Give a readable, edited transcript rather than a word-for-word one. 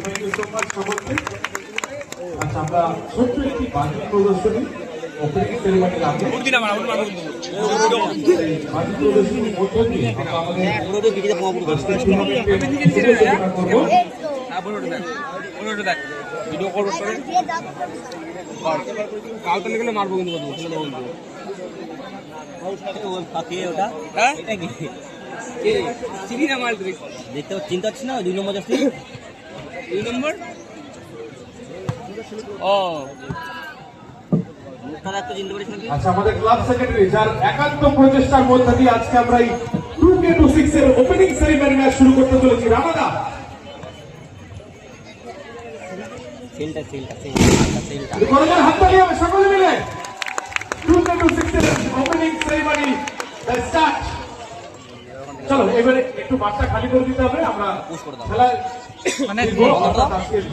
Thank you so much সকলকে। আচ্ছা আমরা ছোট্ট একটি বাজি প্রদর্শনী ওপেনিং সেরিমনির আগে বাজি প্রদর্শনীর মধ্য দিয়ে মারবো কিন্তু দেখতে চিন্তা হচ্ছে না 2 নম্বর যাচ্ছি 2 নম্বর ও আচ্ছা আমাদের ক্লাব সেক্রেটারি যার একান্ত প্রচেষ্টার মধ্যে দিয়ে আজকে আমরা এই 2K26 এর ওপেনিং সেরিমনি ম্যাচ শুরু করতে চলেছি। রামাদা কলেজের হাত তালি হবে সকলে মিলে 2K26 এর ওপেনিং সেরিমনি স্টার্ট। চলো এবারে একটু মাঠটা খালি করে দিতে হবে, আমরা খেলায় মানে